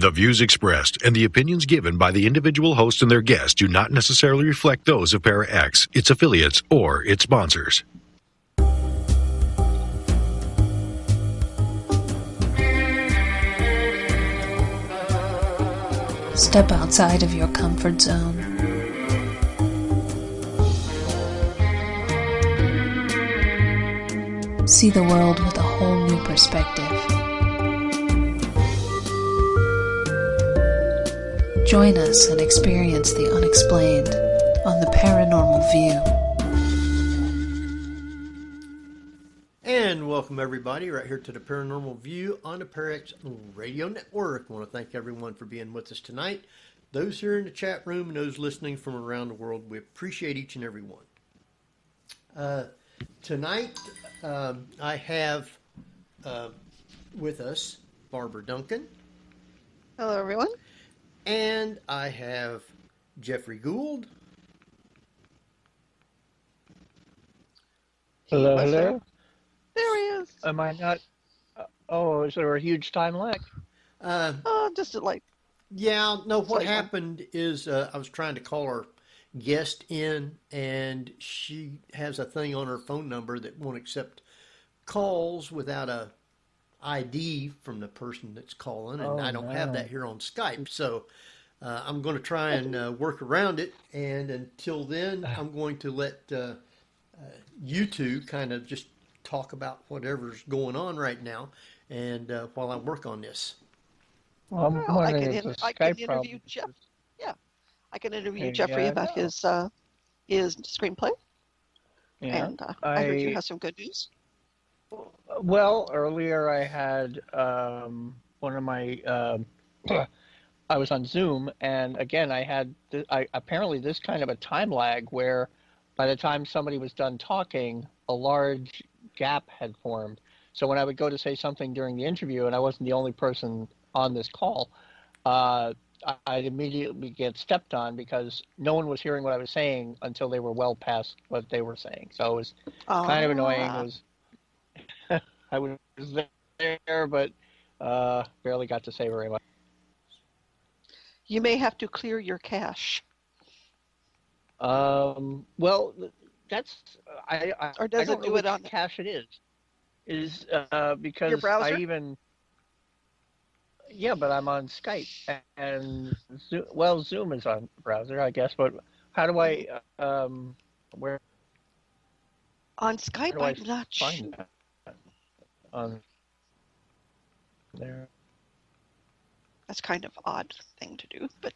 The views expressed and the opinions given by the individual host and their guests do not necessarily reflect those of Para-X, its affiliates, or its sponsors. Step outside of your comfort zone. See the world with a whole new perspective. Join us and experience the unexplained on the Paranormal View. And welcome everybody right here to the Paranormal View on the Parax Radio Network. I want to thank everyone for being with us tonight. Those here in the chat room and those listening from around the world, we appreciate each and every one. Tonight, I have with us Barbara Duncan. Hello, everyone. And I have Jeffrey Gould. Hello, hello. There he is. Am I not? Is there a huge time lag? Just like. Yeah, no, what happened is I was trying to call our guest in, and she has a thing on her phone number that won't accept calls without a ID from the person that's calling, and I don't have that here on Skype, so I'm going to try and work around it, and until then, I'm going to let you two kind of just talk about whatever's going on right now, and while I work on this. Well, I can interview Jeff. Yeah, I can interview Jeffrey about his screenplay. Yeah, and I heard you have some good news. Well, earlier I had one of my. I was on Zoom, and again, I had apparently this kind of a time lag where, by the time somebody was done talking, a large gap had formed. So when I would go to say something during the interview, and I wasn't the only person on this call, I'd immediately get stepped on because no one was hearing what I was saying until they were well past what they were saying. So it was kind of annoying. It was I was there, but barely got to say very much. You may have to clear your cache. Well, that's or does I don't it do know it on which cache it is because your browser? But I'm on Skype and Zoom is on browser, I guess. But how do I where on Skype? I'm not sure. That on there. That's kind of odd thing to do, but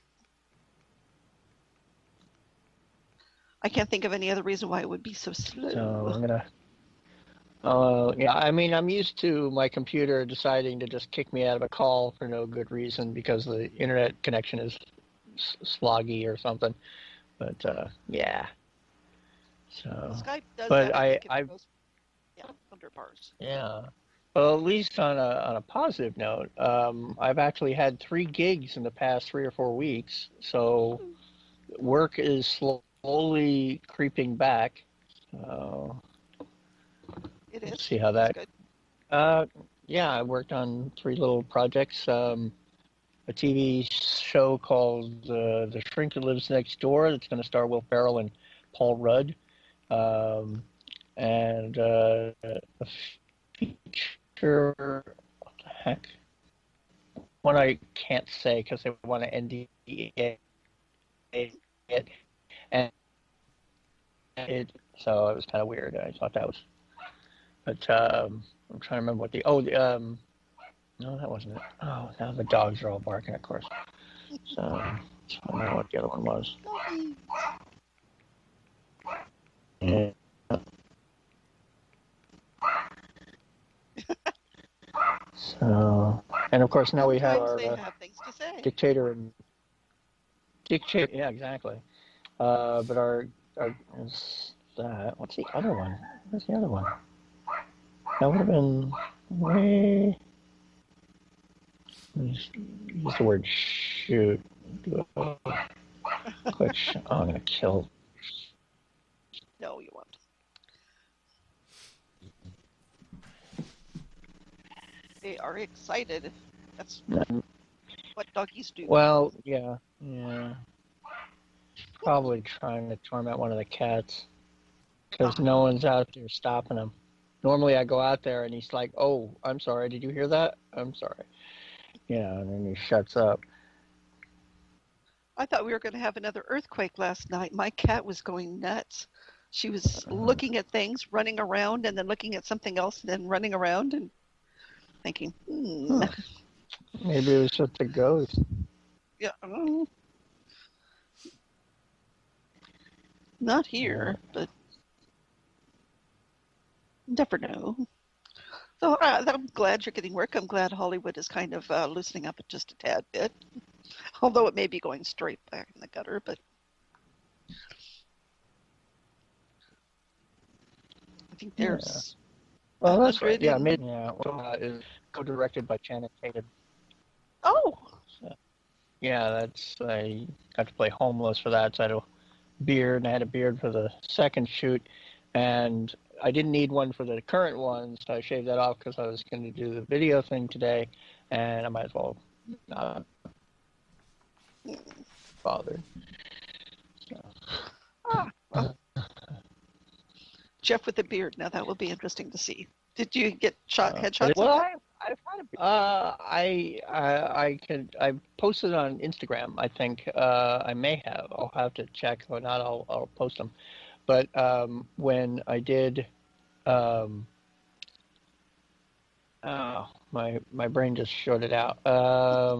I can't think of any other reason why it would be so slow. So I'm gonna. I mean, I'm used to my computer deciding to just kick me out of a call for no good reason because the internet connection is sloggy or something. But yeah. So. Skype does but that. I 100 bars. Yeah. Well, at least on a positive note, I've actually had 3 gigs in the past 3 or 4 weeks, so work is slowly creeping back. It is. Let's see how that. Good. I worked on 3 little projects. A TV show called The Shrink That Lives Next Door that's going to star Will Ferrell and Paul Rudd, and a feature. What the heck? One I can't say because they want to NDA it, and it. So it was kind of weird. I thought that was. But I'm trying to remember what no, that wasn't it. Oh, now the dogs are all barking, of course. So I don't know what the other one was. Yeah. So, and of course now we have our dictator and dictator. Yeah, exactly. But our is that? What's the other one? Where's the other one? That would have been way. Use the word shoot. Quick shot. Oh, I'm gonna kill. No, you won't. They are excited. That's what doggies do. Well, yeah. Probably trying to torment one of the cats because no one's out there stopping him. Normally I go out there and he's like, "Oh, I'm sorry. Did you hear that? I'm sorry." And then he shuts up. I thought we were going to have another earthquake last night. My cat was going nuts. She was looking at things, running around, and then looking at something else, and then running around and thinking, Maybe it was just a ghost. Yeah. Not here, but never know. So I'm glad you're getting work. I'm glad Hollywood is kind of loosening up just a tad bit. Although it may be going straight back in the gutter, but I think there's. Well, that's right. Yeah, is co-directed by Channing Tatum. Oh. So, I got to play homeless for that. So I had a beard, and I had a beard for the second shoot, and I didn't need one for the current one, so I shaved that off because I was going to do the video thing today, and I might as well not bother. So. Jeff with the beard. Now that will be interesting to see. Did you get headshots? Well, I've had I posted on Instagram. I think I may have. I'll have to check. Or not, I'll post them. But when I did, my brain just shorted out. I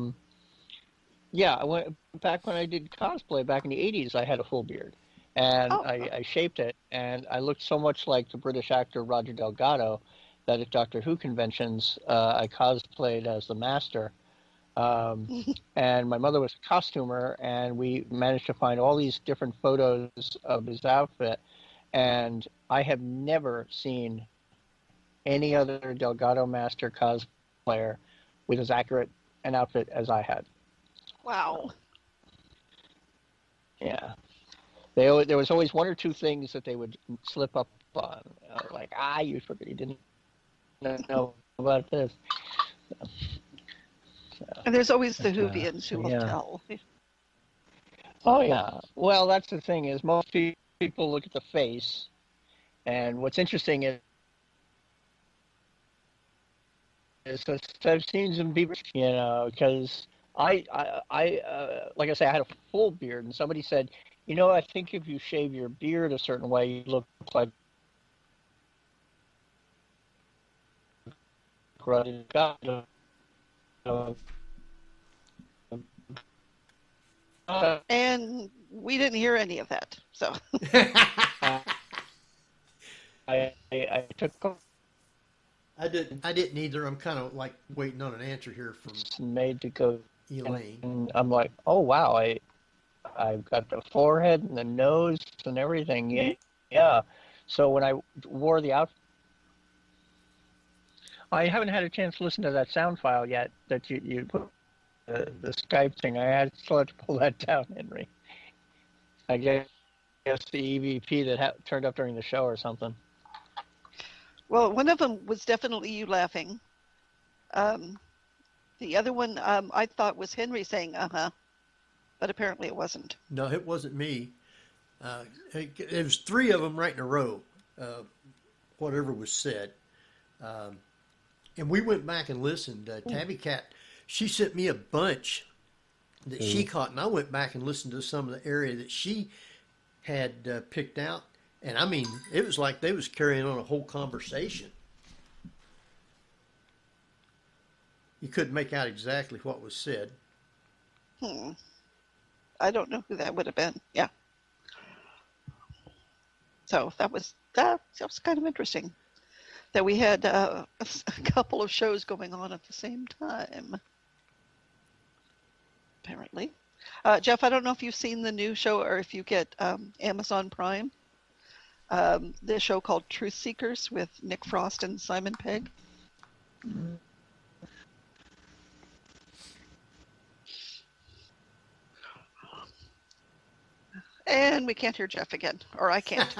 went back when I did cosplay back in the 80s. I had a full beard, and I shaped it, and I looked so much like the British actor Roger Delgado that at Doctor Who conventions I cosplayed as the Master. And my mother was a costumer, and we managed to find all these different photos of his outfit, and I have never seen any other Delgado Master cosplayer with as accurate an outfit as I had. Wow. Yeah. There was always one or two things that they would slip up on, like, you didn't know about this. And there's always the Whovians who will tell. Oh, yeah. Well, that's the thing is most people look at the face, and what's interesting is that I've seen some people, because I like I say, I had a full beard, and somebody said, I think if you shave your beard a certain way, you look like and we didn't hear any of that, so. I took. I didn't either. I'm kind of like waiting on an answer here from made to go Elaine. And I'm like, oh wow, I've got the forehead and the nose and everything. Yeah. So when I wore the outfit, I haven't had a chance to listen to that sound file yet that you put the Skype thing. I still have to pull that down, Henry. I guess the EVP that turned up during the show or something. Well, one of them was definitely you laughing. The other one I thought was Henry saying but apparently it wasn't. No, it wasn't me. It was three of them right in a row, whatever was said. And we went back and listened. Tabby Cat, she sent me a bunch that she caught, and I went back and listened to some of the area that she had picked out. And I mean, it was like they was carrying on a whole conversation. You couldn't make out exactly what was said. I don't know who that would have been. Yeah. So that was kind of interesting. That we had a couple of shows going on at the same time. Apparently. Jeff, I don't know if you've seen the new show or if you get Amazon Prime. The show called Truth Seekers with Nick Frost and Simon Pegg. And we can't hear Jeff again, or I can't.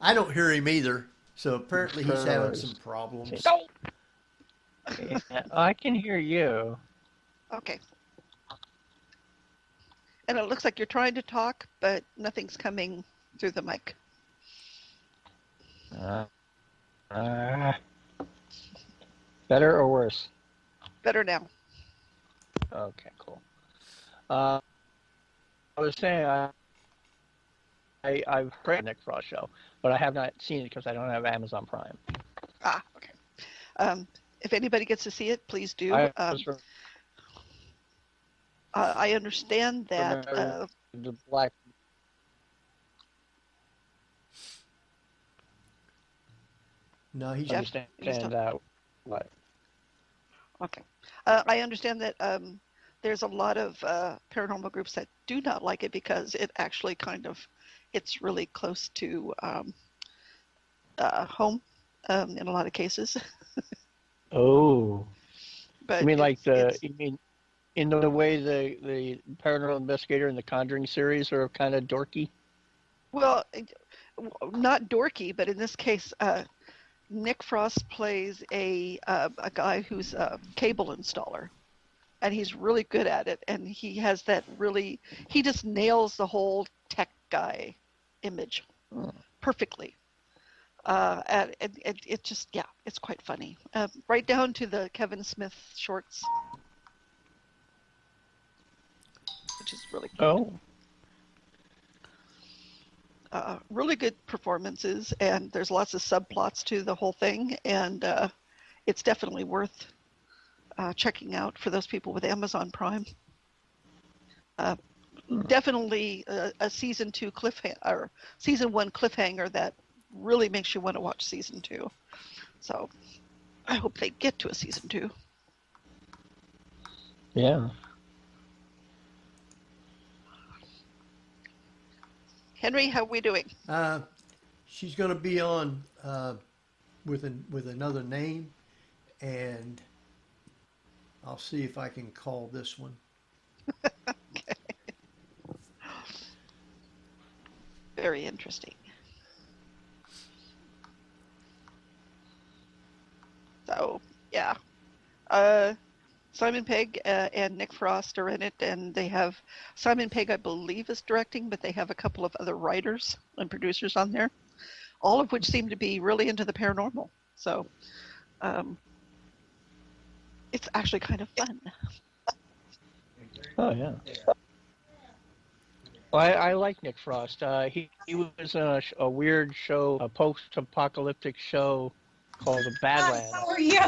I don't hear him either. So apparently he's having some problems. I can hear you. Okay. And it looks like you're trying to talk, but nothing's coming through the mic. Better or worse? Better now. Okay, cool. I was saying I've heard the Nick Frost show, but I have not seen it because I don't have Amazon Prime. Ah, okay. If anybody gets to see it, please do. I understand that the black. No, he's Understand that. What? Okay. I understand that there's a lot of paranormal groups that do not like it because it actually it's really close to home in a lot of cases. Oh. But you mean you mean in the way the Paranormal Investigator and the Conjuring series are kind of dorky? Well, not dorky, but in this case, Nick Frost plays a guy who's a cable installer, and he's really good at it. And he has he just nails the whole tech guy image perfectly. And it just, it's quite funny. Right down to the Kevin Smith shorts, which is really cool. Really good performances, and there's lots of subplots to the whole thing, and it's definitely worth checking out for those people with Amazon Prime. Definitely a season 1 cliffhanger that really makes you want to watch season 2. So I hope they get to a season 2. Yeah. Henry, how are we doing? She's going to be on with another name, and I'll see if I can call this one. Okay. Very interesting. So, yeah. Simon Pegg and Nick Frost are in it, and they have Simon Pegg, I believe, is directing, but they have a couple of other writers and producers on there, all of which seem to be really into the paranormal. So it's actually kind of fun. Oh, yeah. Well, I like Nick Frost. He was in a weird show, a post-apocalyptic show called The Badlands. How are you?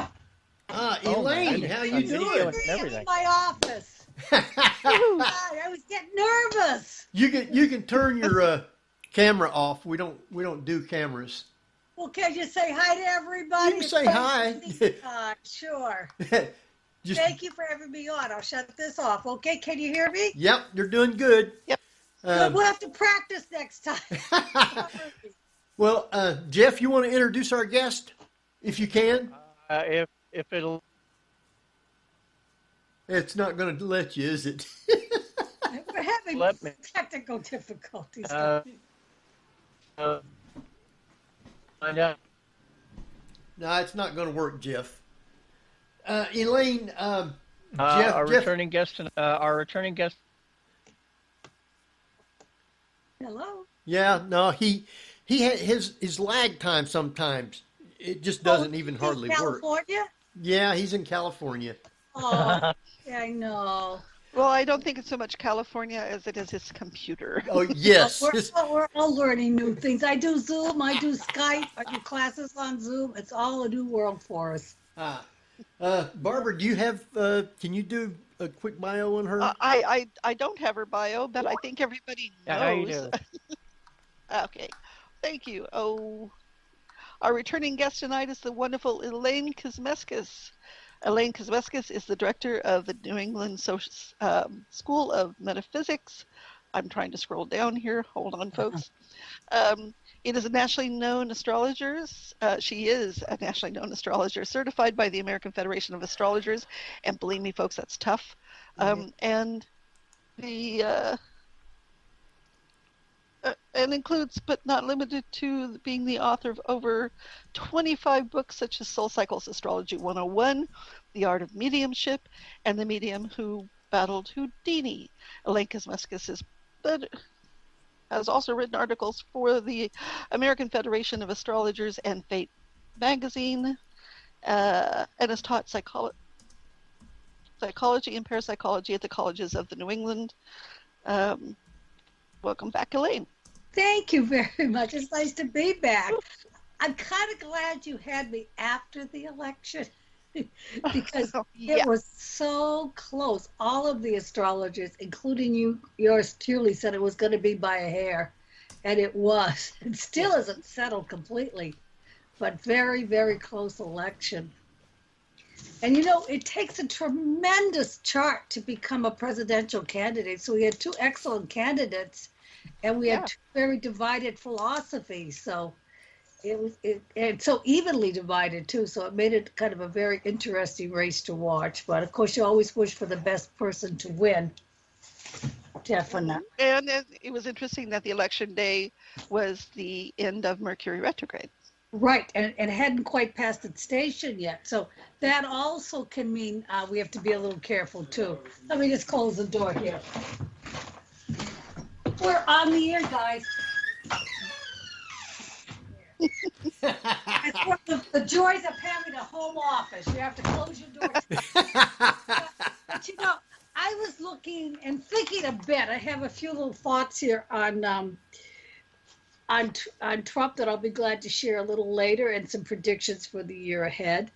Elaine, how you doing? I'm in my office. God, I was getting nervous. You can turn your camera off. We don't do cameras. Well, can I just say hi to everybody? You can say hi. Sure. Just, Thank you for having me on. I'll shut this off. Okay, can you hear me? Yep, you're doing good. Yep. We'll have to practice next time. Well, Jeff, you want to introduce our guest, if you can? If it'll... It's not going to let you, is it? We're having technical difficulties. Find out. No, it's not going to work, Jeff. Elaine, Jeff, our returning guest. Hello. Yeah, no, he had his lag time sometimes. It just doesn't even hardly work. California? Yeah, he's in California. Oh, yeah, I know. Well, I don't think it's so much California as it is his computer. Oh, yes. We're all learning new things. I do Zoom, I do Skype, I do classes on Zoom. It's all a new world for us. Barbara, do you have, can you do a quick bio on her? I don't have her bio, but I think everybody knows. Yeah, you do. Okay, thank you. Oh, our returning guest tonight is the wonderful Elaine Kuzmeskus. Elaine Kuzmeskus is the director of the New England School of Metaphysics. I'm trying to scroll down here. Hold on, folks. It is a nationally known astrologer. She is a nationally known astrologer, certified by the American Federation of Astrologers, and believe me, folks, that's tough. And includes, but not limited to, being the author of over 25 books such as Soul Cycles Astrology 101, The Art of Mediumship, and The Medium Who Baffled Houdini. Elaine Kuzmeskus has also written articles for the American Federation of Astrologers and Fate Magazine, and has taught psychology and parapsychology at the colleges of the New England. Welcome back, Elaine. Thank you very much. It's nice to be back. I'm kind of glad you had me after the election because it was so close. All of the astrologers, including yours truly, said it was going to be by a hair, and it was. It still isn't settled completely, but very, very close election. And it takes a tremendous chart to become a presidential candidate. So we had two excellent candidates, and we had two very divided philosophies. So and so evenly divided too. So it made it kind of a very interesting race to watch. But of course, you always wish for the best person to win. Definitely. And it was interesting that the election day was the end of Mercury retrograde. Right, and it hadn't quite passed its station yet. So that also can mean we have to be a little careful too. Let me just close the door here. We're on the air, guys. It's one of the joys of having a home office. You have to close your door. But I was looking and thinking a bit. I have a few little thoughts here on Trump that I'll be glad to share a little later, and some predictions for the year ahead.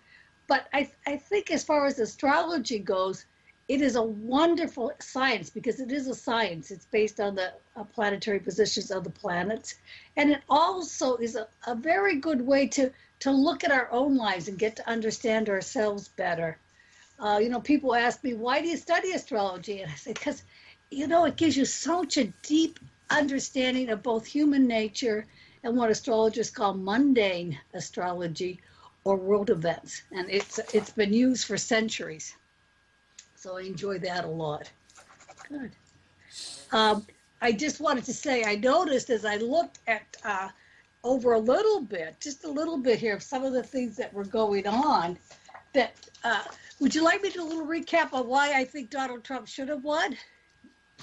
But I think as far as astrology goes, it is a wonderful science because it is a science. It's based on the planetary positions of the planets. And it also is a very good way to look at our own lives and get to understand ourselves better. People ask me, why do you study astrology? And I say, because, it gives you such a deep understanding of both human nature and what astrologers call mundane astrology or world events. And it's been used for centuries. So I enjoy that a lot. Good. I just wanted to say, I noticed as I looked at over a little bit, just a little bit here of some of the things that were going on, that would you like me to do a little recap of why I think Donald Trump should have won?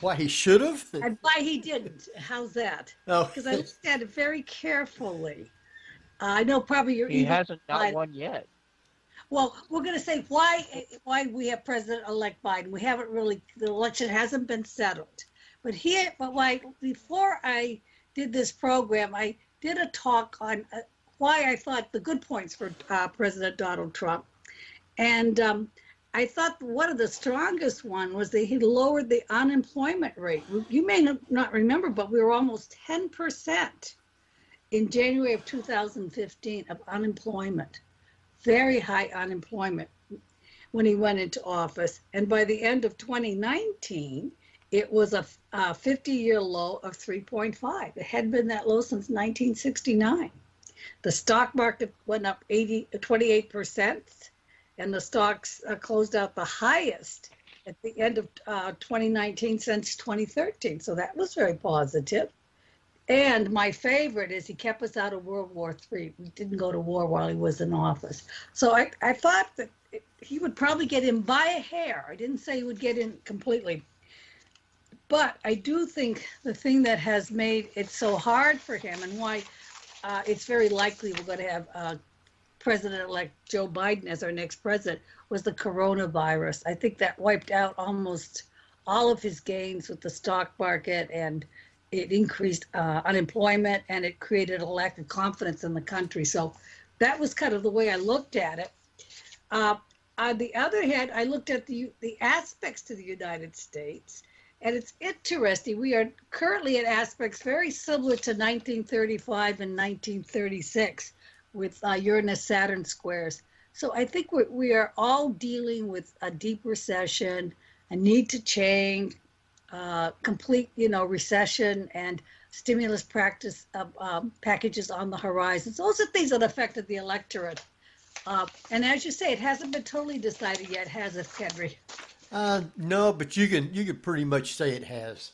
Why he should have? And why he didn't. How's that? Oh. Because I looked at it very carefully. I know probably He hasn't got one yet. Well, we're going to say why we have President-elect Biden. We haven't really, the election hasn't been settled. But before I did this program, I did a talk on why I thought the good points for President Donald Trump. And I thought one of the strongest one was that he lowered the unemployment rate. You may not remember, but we were almost 10% in January of 2015 of unemployment. Very high unemployment when he went into office. And by the end of 2019, it was a 50-year low of 3.5. It hadn't been that low since 1969. The stock market went up 28%, and the stocks closed out the highest at the end of 2019 since 2013. So that was very positive. And my favorite is he kept us out of World War III. We didn't go to war while he was in office. So I thought that he would probably get in by a hair. I didn't say he would get in completely. But I do think the thing that has made it so hard for him and why it's very likely we're going to have President-elect Joe Biden as our next president was the coronavirus. I think that wiped out almost all of his gains with the stock market, and it increased unemployment, and it created a lack of confidence in the country. So that was kind of the way I looked at it. On the other hand, I looked at the aspects to the United States, and it's interesting. We are currently at aspects very similar to 1935 and 1936 with Uranus-Saturn squares. So I think we are all dealing with a deep recession, a need to change, complete, recession and stimulus packages on the horizon. So those are things that affected the electorate. And as you say, it hasn't been totally decided yet, has it, Henry? No, but you can pretty much say it has.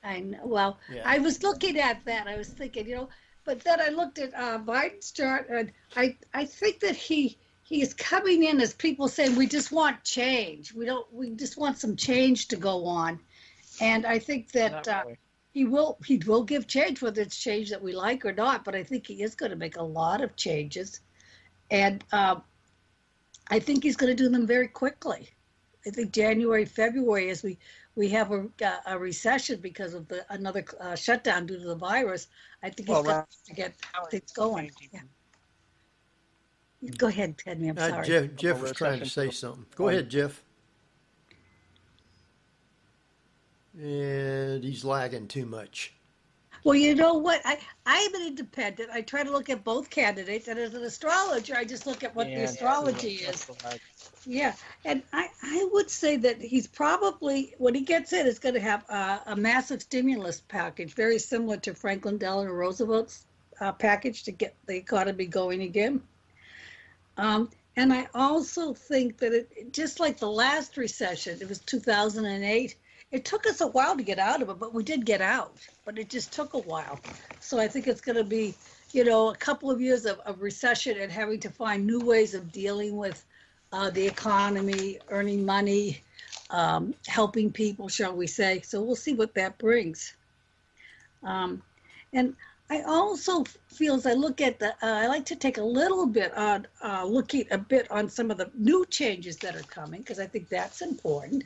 I know. Well, Yeah. I was looking at that. I was thinking, but then I looked at Biden's chart, and I think that he he is coming in as people saying, we just want change. We just want some change to go on. And I think that Really. he will give change, whether it's change that we like or not, but I think he is going to make a lot of changes. And I think he's going to do them very quickly. I think January, February, as we have a recession because of another shutdown due to the virus, I think he's going to get things going. Yeah. Go ahead, Teddy. I'm sorry. Jeff was trying to say something. Go ahead, Jeff. And he's lagging too much. Well, you know what? I'm an independent. I try to look at both candidates, and as an astrologer, I just look at what the astrology is. Yeah, and I would say that he's probably, when he gets in, is going to have a massive stimulus package, very similar to Franklin Delano Roosevelt's package to get the economy going again. And I also think that just like the last recession, it was 2008, it took us a while to get out of it, but we did get out, but it just took a while. So I think it's going to be, a couple of years of recession and having to find new ways of dealing with the economy, earning money, helping people, shall we say. So we'll see what that brings. And I also feel, as I look at I like to take a little bit on looking a bit on some of the new changes that are coming, because I think that's important.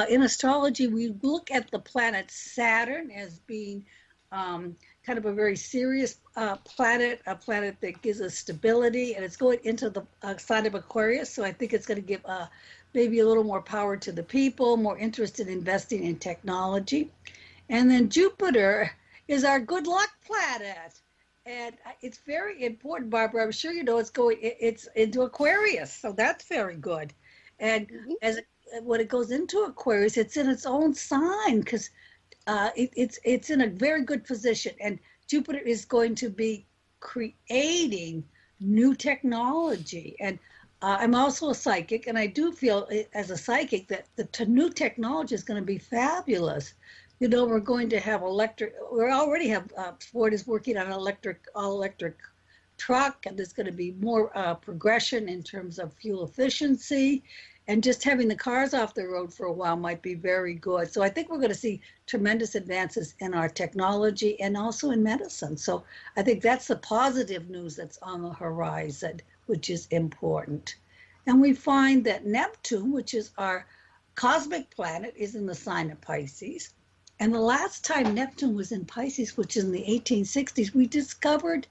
In astrology, we look at the planet Saturn as being kind of a very serious planet, a planet that gives us stability, and it's going into the sign of Aquarius. So I think it's going to give maybe a little more power to the people, more interest in investing in technology. And then Jupiter is our good luck planet. And it's very important, Barbara. I'm sure you know it's into Aquarius, so that's very good. And when it goes into Aquarius, it's in its own sign because it's in a very good position. And Jupiter is going to be creating new technology. And I'm also a psychic, and I do feel as a psychic that the new technology is going to be fabulous. We're going to have we already have, Ford is working on an all electric truck, and there's going to be more progression in terms of fuel efficiency, and just having the cars off the road for a while might be very good. So I think we're going to see tremendous advances in our technology and also in medicine. So I think that's the positive news that's on the horizon, which is important. And we find that Neptune, which is our cosmic planet, is in the sign of Pisces. And the last time Neptune was in Pisces, which is in the 1860s, we discovered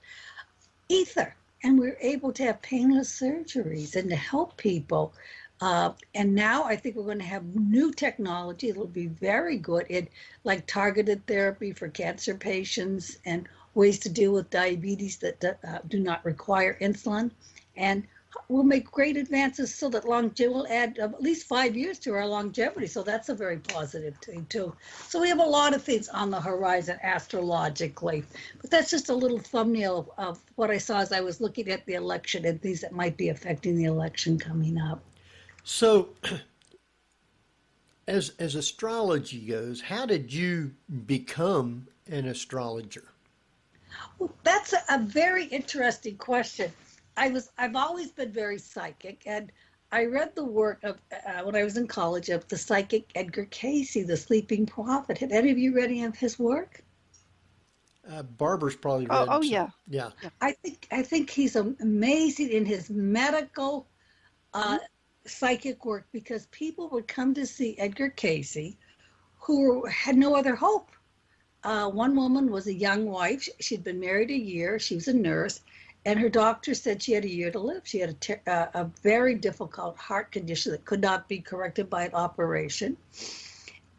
ether, and we were able to have painless surgeries and to help people. And now I think we're going to have new technology. It'll be very good in like targeted therapy for cancer patients and ways to deal with diabetes that do not require insulin. And we'll make great advances so that we'll add at least 5 years to our longevity. So that's a very positive thing too. So we have a lot of things on the horizon astrologically, but that's just a little thumbnail of what I saw as I was looking at the election and things that might be affecting the election coming up. So as astrology goes, how did you become an astrologer? Well, that's a very interesting question. I've always been very psychic, and I read the work of when I was in college of the psychic Edgar Cayce, the Sleeping Prophet. Have any of you read any of his work? Barbara's probably read. Oh yeah. Yeah. I think he's amazing in his medical psychic work, because people would come to see Edgar Cayce who had no other hope. One woman was a young wife. She'd been married a year. She was a nurse. And her doctor said she had a year to live. She had a very difficult heart condition that could not be corrected by an operation.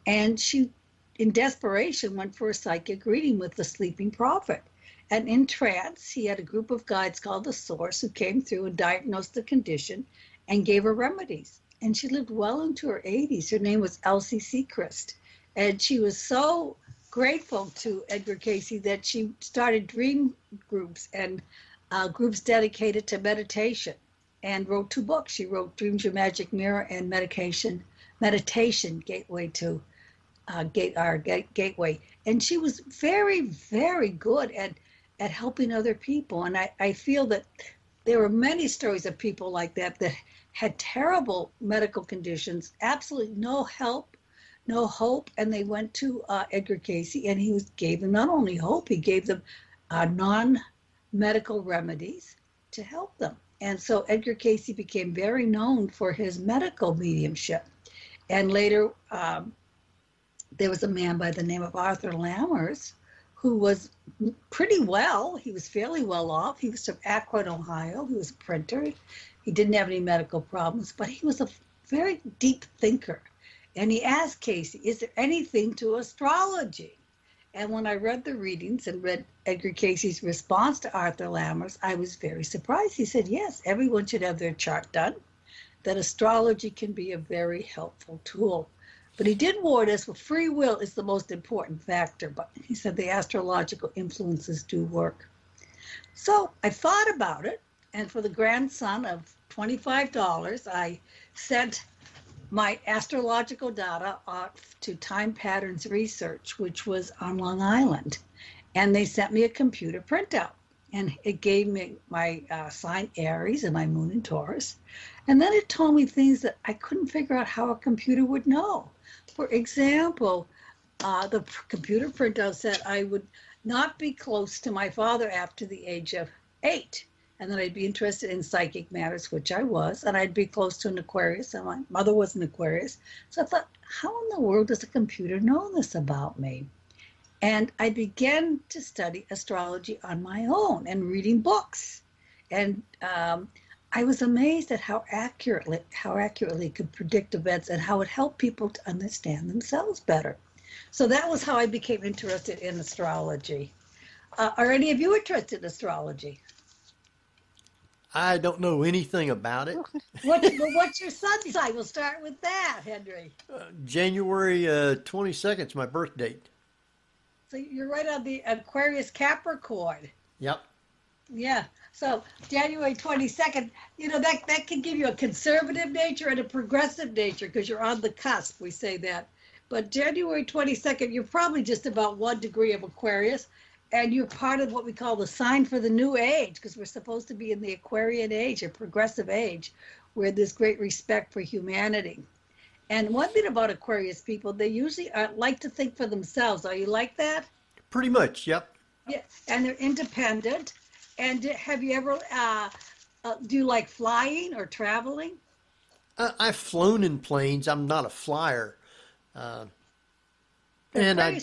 And she, in desperation, went for a psychic reading with the Sleeping Prophet. And in trance, he had a group of guides called the Source who came through and diagnosed the condition and gave her remedies. And she lived well into her 80s. Her name was Elsie Sechrist. And she was so grateful to Edgar Cayce that she started dream groups and groups dedicated to meditation, and wrote 2 books. She wrote Dreams Your Magic Mirror and Meditation Gateway to Gateway. And she was very, very good at helping other people. And I feel that there were many stories of people like that that had terrible medical conditions, absolutely no help, no hope, and they went to Edgar Cayce, and gave them not only hope, he gave them non-medical remedies to help them. And so Edgar Cayce became very known for his medical mediumship. And later, there was a man by the name of Arthur Lammers who was pretty well. He was fairly well off. He was from Akron, Ohio. He was a printer. He didn't have any medical problems, but he was a very deep thinker. And he asked Cayce, is there anything to astrology? And when I read the readings and read Edgar Cayce's response to Arthur Lammers, I was very surprised. He said, yes, everyone should have their chart done, that astrology can be a very helpful tool. But he did warn us, well, free will is the most important factor. But he said the astrological influences do work. So I thought about it. And for the grand sum of $25, I sent my astrological data off to Time Patterns Research, which was on Long Island. And they sent me a computer printout. And it gave me my sign Aries and my moon in Taurus. And then it told me things that I couldn't figure out how a computer would know. For example, the computer printout said I would not be close to my father after the age of 8, and that I'd be interested in psychic matters, which I was, and I'd be close to an Aquarius, and my mother was an Aquarius. So I thought, how in the world does a computer know this about me? And I began to study astrology on my own and reading books. And I was amazed at how accurately it could predict events and how it helped people to understand themselves better. So that was how I became interested in astrology. Are any of you interested in astrology? I don't know anything about it. What's your sun sign? We'll start with that, Henry. January 22nd is my birth date. So you're right on the Aquarius Capricorn. Yep. Yeah. So January 22nd, that can give you a conservative nature and a progressive nature because you're on the cusp, we say that. But January 22nd, you're probably just about 1 degree of Aquarius, and you're part of what we call the sign for the new age, because we're supposed to be in the Aquarian age, a progressive age, where there's great respect for humanity. And one thing about Aquarius people, they usually like to think for themselves. Are you like that? Pretty much, yep. Yeah, and they're independent. And have you ever, do you like flying or traveling? I've flown in planes. I'm not a flyer. And I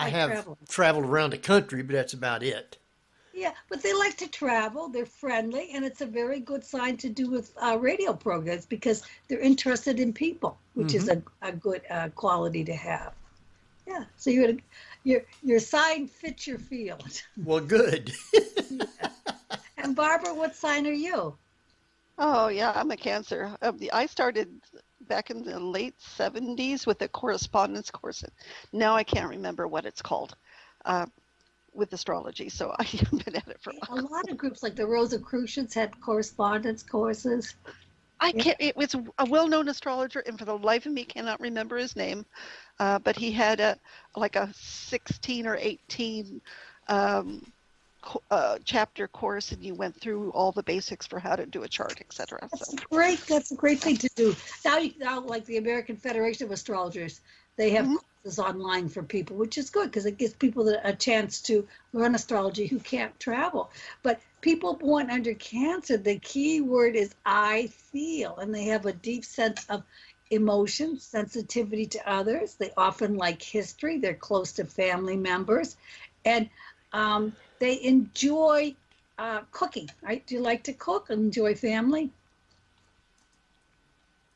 have traveled around the country, but that's about it. Yeah, but they like to travel. They're friendly, and it's a very good sign to do with radio programs because they're interested in people, which is a good quality to have. Yeah, so your sign fits your field. Well, good. Yeah. And Barbara, what sign are you? Oh, yeah, I'm a Cancer. I started back in the late 70s with a correspondence course. Now I can't remember what it's called with astrology, so I haven't been at it for a while. A lot of groups like the Rosicrucians had correspondence courses. I can't. It was a well-known astrologer, and for the life of me, cannot remember his name. But he had a 16 or 18 chapter course, and you went through all the basics for how to do a chart, etc. That's great. That's a great thing to do. Now, like the American Federation of Astrologers, they have courses online for people, which is good because it gives people a chance to learn astrology who can't travel. But people born under Cancer, the key word is I feel, and they have a deep sense of emotion, sensitivity to others. They often like history. They're close to family members, and they enjoy cooking, right? Do you like to cook and enjoy family?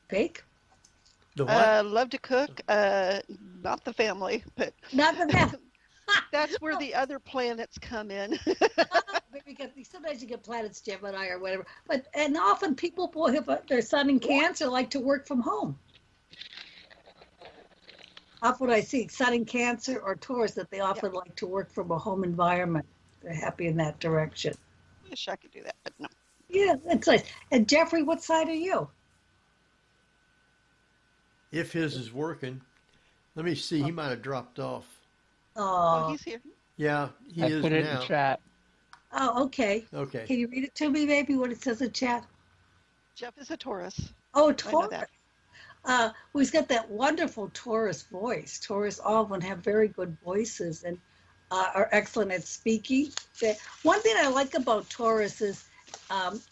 Bake? The what? Love to cook. Not the family, but Not the family. that's where the other planets come in. Because sometimes you get planets Gemini or whatever, and often people who have their sun in Cancer like to work from home. Often I see sun in Cancer or Taurus that they often like to work from a home environment. They're happy in that direction. Wish I could do that, but no. Yeah, that's nice. And Jeffrey, what side are you? If his is working. Let me see. He might have dropped off. Oh, Oh, he's here. Yeah, he I is put it now. in chat. Oh, okay. Okay. Can you read it to me, maybe, what it says in chat? Jeff is a Taurus. Oh, I know Taurus. that. Well, he's got that wonderful Taurus voice. Taurus often have very good voices and are excellent at speaking. One thing I like about Taurus is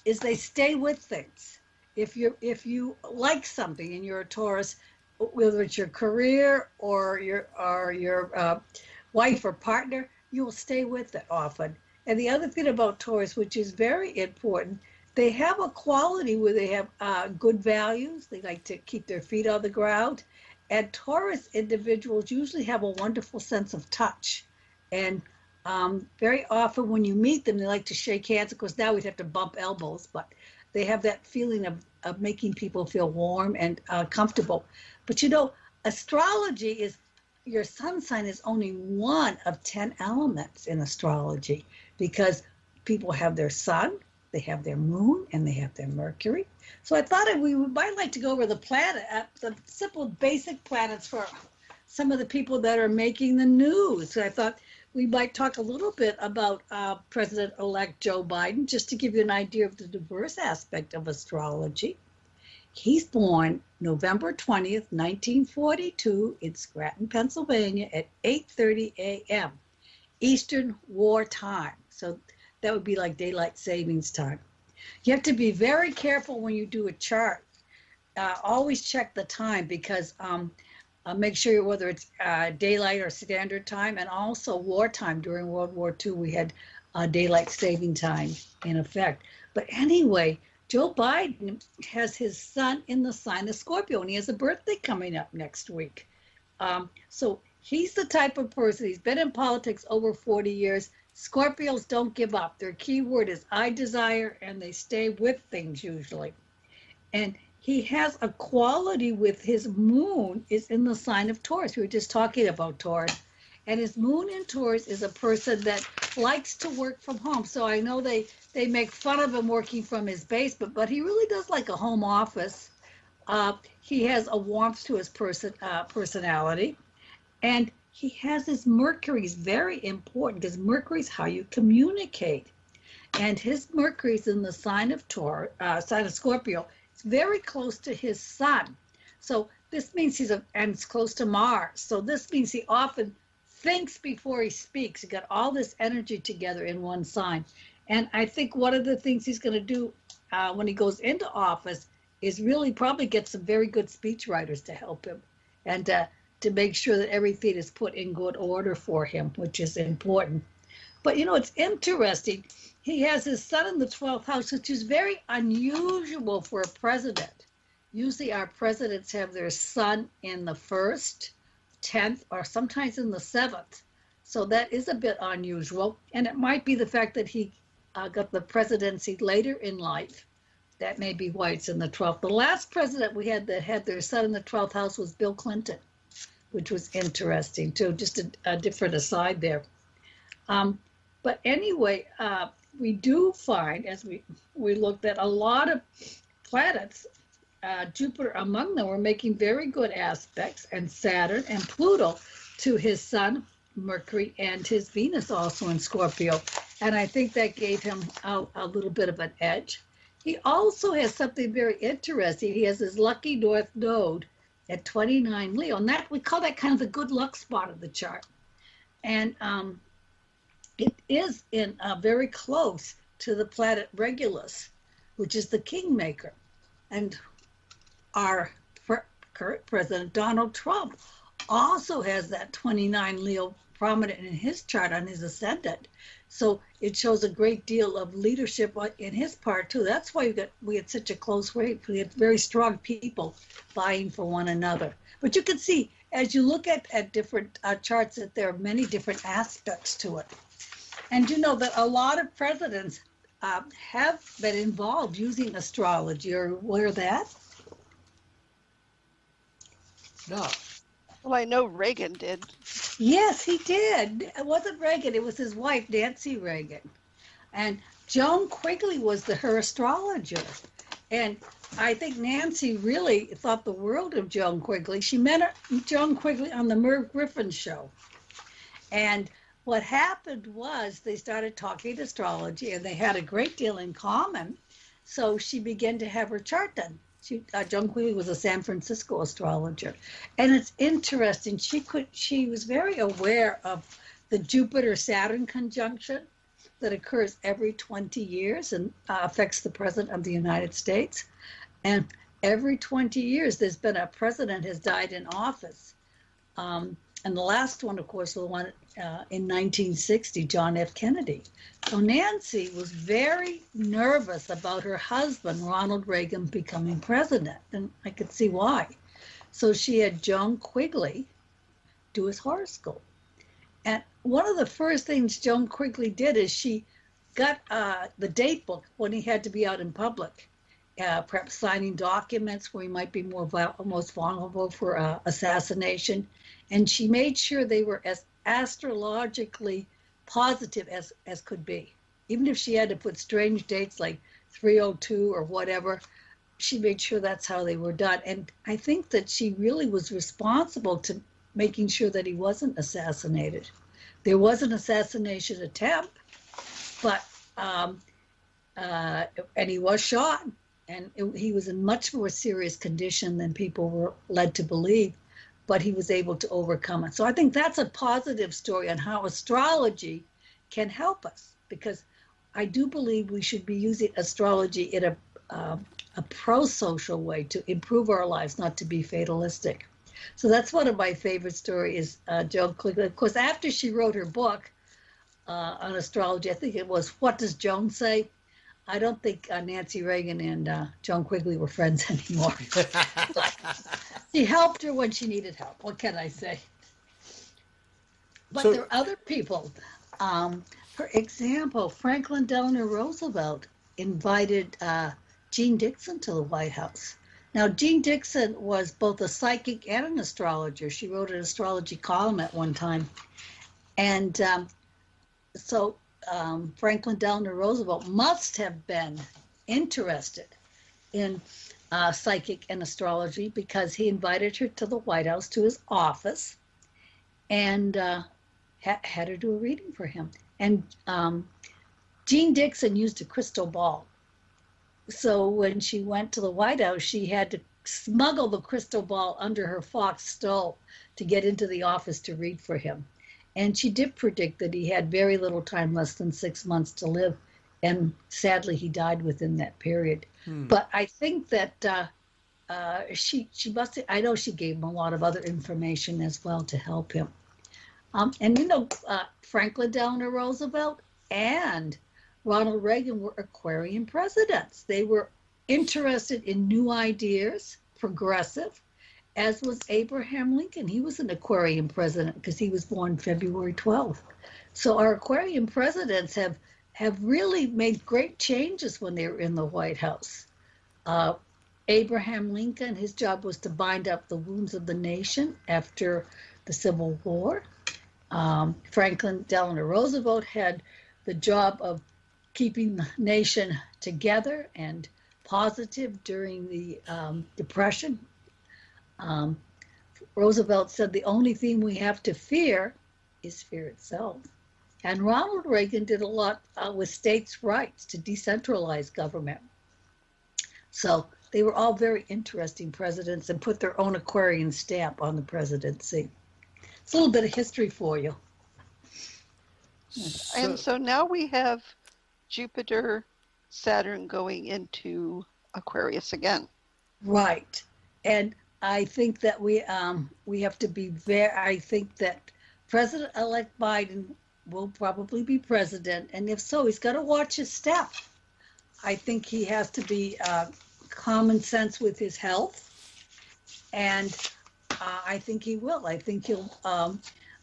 they stay with things. If you like something and you're a Taurus, whether it's your career or your wife or partner, you will stay with it often. And the other thing about Taurus, which is very important, they have a quality where they have good values. They like to keep their feet on the ground. And Taurus individuals usually have a wonderful sense of touch. And very often when you meet them, they like to shake hands. Of course, now we'd have to bump elbows, but they have that feeling of making people feel warm and comfortable. But you know, astrology is, your sun sign is only one of 10 elements in astrology, because people have their sun, they have their moon, and they have their Mercury. So I thought we might like to go over the the simple basic planets for some of the people that are making the news. So I thought we might talk a little bit about President-elect Joe Biden, just to give you an idea of the diverse aspect of astrology. He's born November 20th, 1942 in Scranton, Pennsylvania at 8:30 a.m. Eastern War Time. So that would be like daylight savings time. You have to be very careful when you do a chart. Always check the time, because make sure whether it's daylight or standard time, and also wartime. During World War II, we had daylight saving time in effect. But anyway, Joe Biden has his sun in the sign of Scorpio, and he has a birthday coming up next week. So he's the type of person, he's been in politics over 40 years. Scorpios don't give up. Their key word is I desire, and they stay with things usually. And he has a quality with his moon is in the sign of Taurus. We were just talking about Taurus. And his moon in Taurus is a person that likes to work from home. So I know they make fun of him working from his basement, but he really does like a home office. He has a warmth to his personality. And he has his Mercury is very important, because Mercury is how you communicate. And his Mercury is in the sign of sign of Scorpio. It's very close to his sun. So this means and it's close to Mars. So this means he often thinks before he speaks. He got all this energy together in one sign. And I think one of the things he's going to do when he goes into office is really probably get some very good speech writers to help him, and to make sure that everything is put in good order for him, which is important. But you know, it's interesting. He has his sun in the 12th house, which is very unusual for a president. Usually our presidents have their sun in the 1st, 10th, or sometimes in the 7th. So that is a bit unusual. And it might be the fact that he got the presidency later in life. That may be why it's in the 12th. The last president we had that had their sun in the 12th house was Bill Clinton, which was interesting too. Just a different aside there. But anyway, we do find, as we looked at a lot of planets, Jupiter among them, were making very good aspects, and Saturn and Pluto to his sun, Mercury, and his Venus also in Scorpio. And I think that gave him a little bit of an edge. He also has something very interesting. He has his lucky north node at 29 Leo, and that we call that kind of the good luck spot of the chart. And it is in very close to the planet Regulus, which is the kingmaker. And our current president, Donald Trump, also has that 29 Leo prominent in his chart on his ascendant. So it shows a great deal of leadership in his part too. That's why we had such a close race. We had very strong people vying for one another. But you can see, as you look at different charts, that there are many different aspects to it. And you know that a lot of presidents have been involved using astrology. Are you aware of that? No. Well, I know Reagan did. Yes, he did. It wasn't Reagan. It was his wife, Nancy Reagan. And Joan Quigley was her astrologer. And I think Nancy really thought the world of Joan Quigley. She met Joan Quigley on the Merv Griffin show. And what happened was they started talking astrology, and they had a great deal in common. So she began to have her chart done. Joan Quigley was a San Francisco astrologer, and it's interesting. She was very aware of the Jupiter-Saturn conjunction that occurs every 20 years and affects the president of the United States. And every 20 years, there's been a president has died in office. And the last one, of course, was the one in 1960, John F. Kennedy. So Nancy was very nervous about her husband, Ronald Reagan, becoming president. And I could see why. So she had Joan Quigley do his horoscope. And one of the first things Joan Quigley did is she got the date book when he had to be out in public, perhaps signing documents where he might be most vulnerable for assassination. And she made sure they were as astrologically positive as could be. Even if she had to put strange dates like 302 or whatever, she made sure that's how they were done. And I think that she really was responsible to making sure that he wasn't assassinated. There was an assassination attempt, but and he was shot, and he was in much more serious condition than people were led to believe, but he was able to overcome it. So I think that's a positive story on how astrology can help us, because I do believe we should be using astrology in a pro-social way to improve our lives, not to be fatalistic. So that's one of my favorite stories, Joan Quigley. Of course, after she wrote her book on astrology, I think it was What Does Joan Say? I don't think Nancy Reagan and Joan Quigley were friends anymore. She helped her when she needed help. What can I say? But there are other people. For example, Franklin Delano Roosevelt invited Jeane Dixon to the White House. Now, Jeane Dixon was both a psychic and an astrologer. She wrote an astrology column at one time. And so Franklin Delano Roosevelt must have been interested in psychic and astrology, because he invited her to the White House, to his office, and had her do a reading for him. And Jeane Dixon used a crystal ball. So when she went to the White House, she had to smuggle the crystal ball under her fox stole to get into the office to read for him. And she did predict that he had very little time, less than 6 months to live. And sadly, he died within that period. But I think that she must have, I know she gave him a lot of other information as well to help him. And you know, Franklin Delano Roosevelt and Ronald Reagan were Aquarian presidents. They were interested in new ideas, progressive, as was Abraham Lincoln. He was an Aquarian president because he was born February 12th. So our Aquarian presidents have really made great changes when they were in the White House. Abraham Lincoln, his job was to bind up the wounds of the nation after the Civil War. Franklin Delano Roosevelt had the job of keeping the nation together and positive during the Depression. Roosevelt said the only thing we have to fear is fear itself. And Ronald Reagan did a lot with states' rights to decentralize government. So they were all very interesting presidents and put their own Aquarian stamp on the presidency. It's a little bit of history for you. And so now we have Jupiter, Saturn going into Aquarius again. Right. And I think that we have to be I think that President-elect Biden will probably be president. And if so, he's got to watch his step. I think he has to be common sense with his health. And I think he will. I think he'll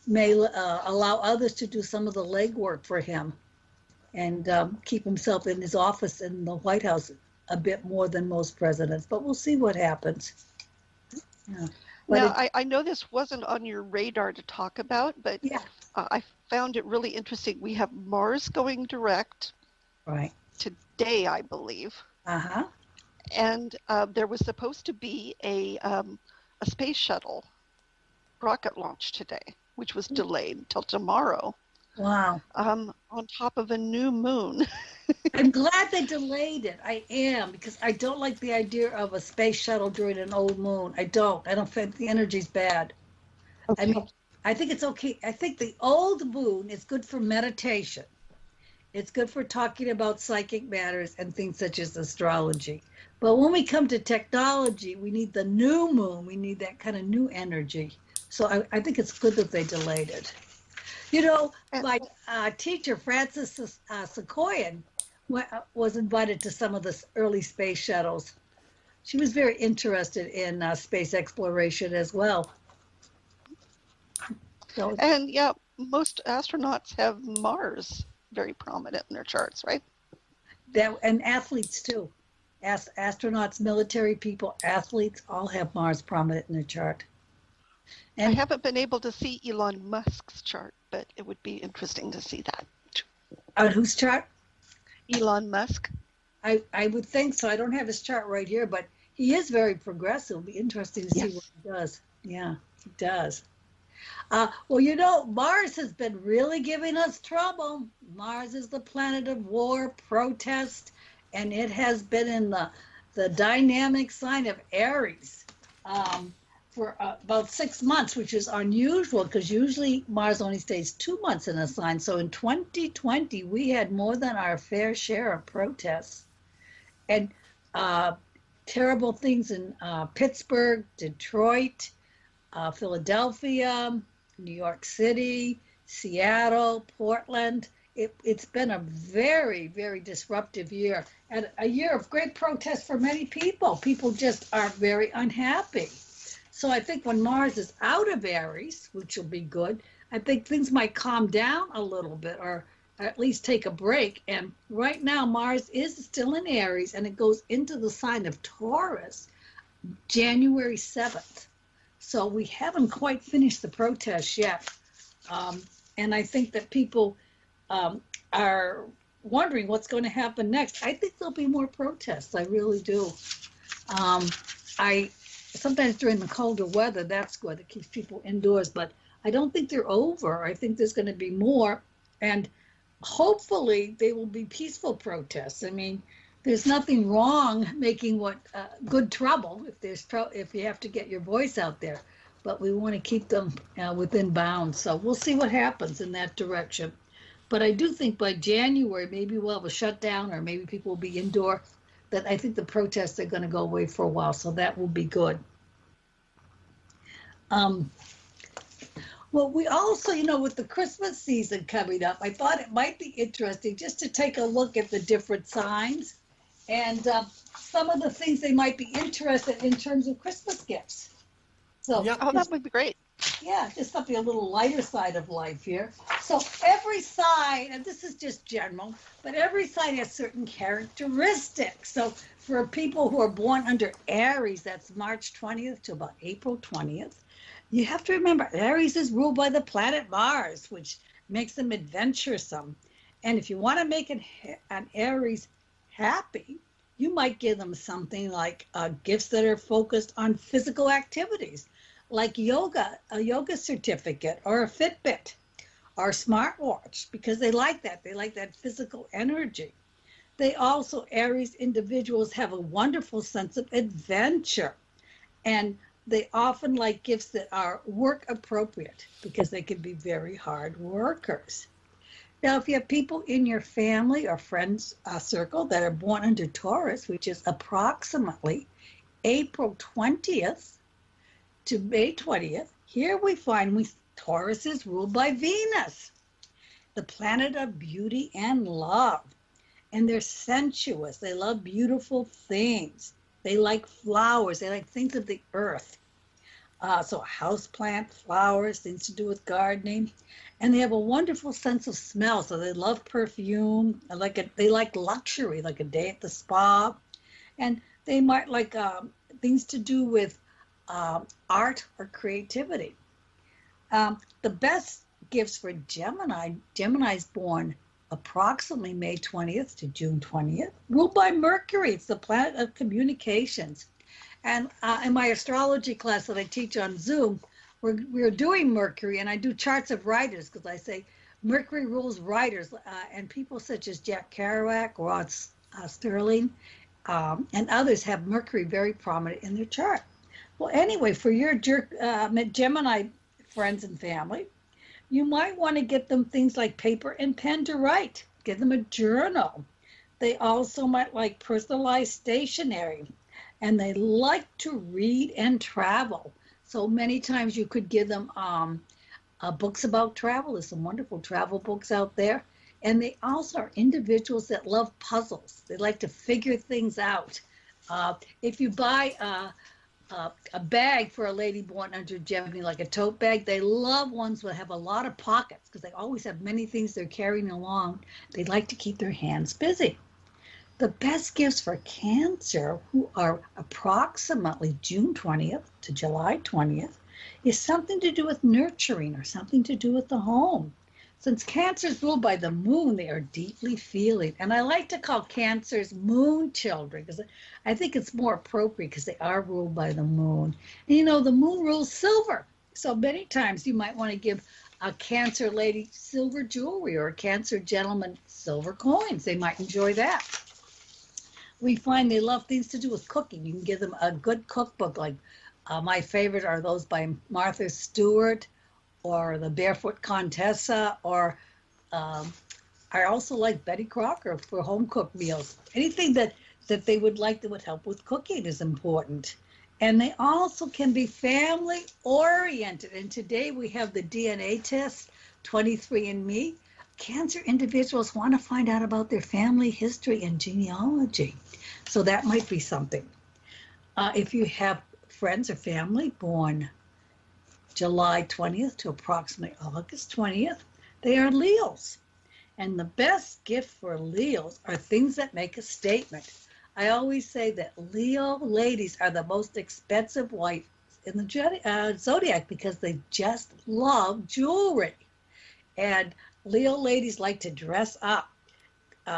may allow others to do some of the legwork for him and keep himself in his office in the White House a bit more than most presidents. But we'll see what happens. Yeah. Now, I know this wasn't on your radar to talk about, but yeah. I found it really interesting. We have Mars going direct Right. today, I believe. Uh-huh. And there was supposed to be a space shuttle rocket launch today, which was delayed until tomorrow. Wow. on top of a new moon. I'm glad they delayed it. I am, because I don't like the idea of a space shuttle during an old moon. I don't. I don't think the energy's bad. I Okay. mean, I think it's okay. I think the old moon is good for meditation. It's good for talking about psychic matters and things such as astrology. But when we come to technology, we need the new moon. We need that kind of new energy. So I think it's good that they delayed it. You know, And- my teacher, Francis Sequoian, was invited to some of the early space shuttles. She was very interested in space exploration as well. So And yeah, most astronauts have Mars very prominent in their charts, right? that, and athletes too. Astronauts, military people, athletes all have Mars prominent in their chart. I And haven't been able to see Elon Musk's chart, but it would be interesting to see that. on whose chart? Elon Musk. I would think so. I don't have his chart right here, but he is very progressive. It'll be interesting to see Yes. what he does. Yeah, he does. Well, you know, Mars has been really giving us trouble. Mars is the planet of war, protest, and it has been in the dynamic sign of Aries for about 6 months, which is unusual because usually Mars only stays 2 months in a sign. So in 2020, we had more than our fair share of protests and terrible things in Pittsburgh, Detroit, Philadelphia, New York City, Seattle, Portland. It's been a very, very disruptive year and a year of great protest for many people. People just are very unhappy. So I think when Mars is out of Aries, which will be good, I think things might calm down a little bit or at least take a break. And right now, Mars is still in Aries and it goes into the sign of Taurus January 7th. So we haven't quite finished the protests yet. And I think that people are wondering what's going to happen next. I think there'll be more protests. I really do. I sometimes during the colder weather, that's good. It keeps people indoors, but I don't think they're over. I think there's going to be more. And hopefully they will be peaceful protests. I mean, there's nothing wrong making what good trouble if you have to get your voice out there, but we want to keep them within bounds. So we'll see what happens in that direction. But I do think by January, maybe we'll have a shutdown or maybe people will be indoor. That I think the protests are going to go away for a while, so that will be good. Well, we also, you know, with the Christmas season coming up, I thought it might be interesting just to take a look at the different signs and some of the things they might be interested in terms of Christmas gifts. So, Yep. Oh, that would be great. yeah, just something a little lighter side of life here. So every sign, and this is just general, but every sign has certain characteristics. So for people who are born under Aries, that's March 20th to about April 20th, you have to remember Aries is ruled by the planet Mars, which makes them adventuresome. And if you want to make an Aries happy, you might give them something like gifts that are focused on physical activities, like yoga, a yoga certificate, or a Fitbit, or a smartwatch, because they like that. They like that physical energy. They also, Aries individuals have a wonderful sense of adventure, and they often like gifts that are work appropriate because they can be very hard workers. Now, if you have people in your family or friends circle that are born under Taurus, which is approximately April 20th to May 20th, here we find Taurus is ruled by Venus, the planet of beauty and love. And they're sensuous. They love beautiful things. They like flowers. They like things of the earth. So houseplant, flowers, things to do with gardening. And they have a wonderful sense of smell. So they love perfume. They like luxury, like a day at the spa. And they might like things to do with art or creativity. The best gifts for Gemini's born approximately May 20th to June 20th, ruled by Mercury. It's the planet of communications. And in my astrology class that I teach on Zoom, we're doing Mercury, and I do charts of writers because I say Mercury rules writers and people such as Jack Kerouac, Rod Sterling, and others have Mercury very prominent in their chart. Well, anyway, for your Gemini friends and family, you might want to get them things like paper and pen to write. Give them a journal. They also might like personalized stationery, and they like to read and travel. So many times you could give them books about travel. There's some wonderful travel books out there. And they also are individuals that love puzzles. They like to figure things out. If you buy a bag for a lady born under Gemini, like a tote bag, they love ones that have a lot of pockets because they always have many things they're carrying along. They like to keep their hands busy. The best gifts for Cancer, who are approximately June 20th to July 20th, is something to do with nurturing or something to do with the home. Since Cancer is ruled by the moon, they are deeply feeling. And I like to call Cancers moon children because I think it's more appropriate because they are ruled by the moon. And you know, the moon rules silver. So many times you might want to give a Cancer lady silver jewelry or a Cancer gentleman silver coins. They might enjoy that. We find they love things to do with cooking. You can give them a good cookbook. Like my favorite are those by Martha Stewart or the Barefoot Contessa, or I also like Betty Crocker for home cooked meals. Anything that they would like that would help with cooking is important. And they also can be family oriented. And today we have the DNA test, 23andMe. Cancer individuals want to find out about their family history and genealogy. So that might be something. If you have friends or family born July 20th to approximately August 20th, they are Leos. And the best gift for Leos are things that make a statement. I always say that Leo ladies are the most expensive wives in the zodiac because they just love jewelry. And Leo ladies like to dress up.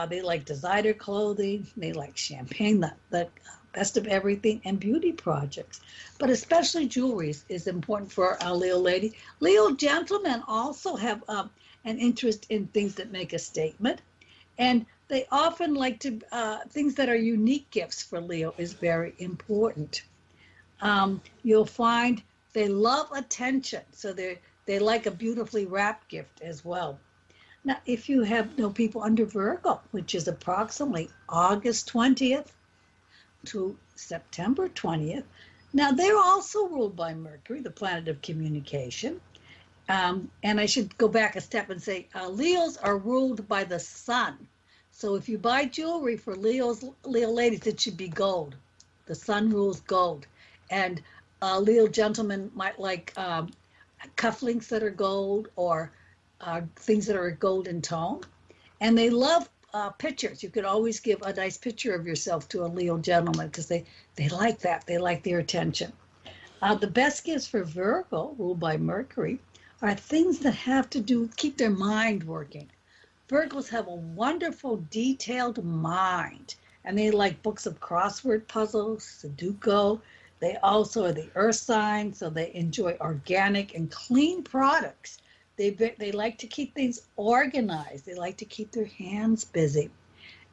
They like designer clothing. They like champagne, the best of everything, and beauty projects. But especially jewelry is important for a Leo lady. Leo gentlemen also have an interest in things that make a statement. And they often like to, things that are unique gifts for Leo is very important. You'll find they love attention. So they like a beautifully wrapped gift as well. Now, if you have people under Virgo, which is approximately August 20th to September 20th, now they're also ruled by Mercury, the planet of communication. And I should go back a step and say Leos are ruled by the sun. So if you buy jewelry for Leo ladies, it should be gold. The sun rules gold. And Leo gentlemen might like cufflinks that are gold or things that are a golden tone. And they love pictures. You could always give a nice picture of yourself to a Leo gentleman because they like that. They like their attention. The best gifts for Virgo, ruled by Mercury, are things that have to do with keep their mind working. Virgos have a wonderful, detailed mind, and they like books of crossword puzzles, Sudoku. They also are the earth sign, so they enjoy organic and clean products. They like to keep things organized. They like to keep their hands busy.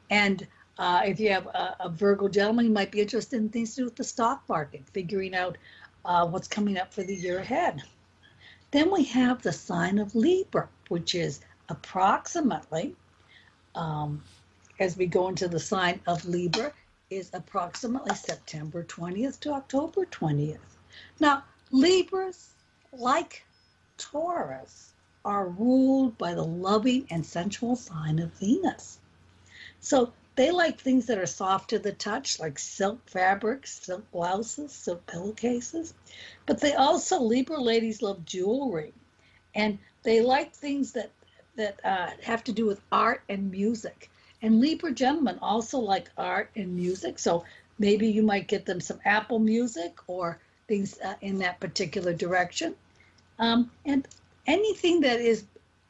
And if you have a Virgo gentleman, you might be interested in things to do with the stock market, figuring out what's coming up for the year ahead. Then we have the sign of Libra, which is approximately, as we go into the sign of Libra, is approximately September 20th to October 20th. Now, Libras, like Taurus, are ruled by the loving and sensual sign of Venus. So they like things that are soft to the touch, like silk fabrics, silk blouses, silk pillowcases. But they also, Libra ladies love jewelry. And they like things that have to do with art and music. And Libra gentlemen also like art and music. So maybe you might get them some Apple Music or things in that particular direction. And anything that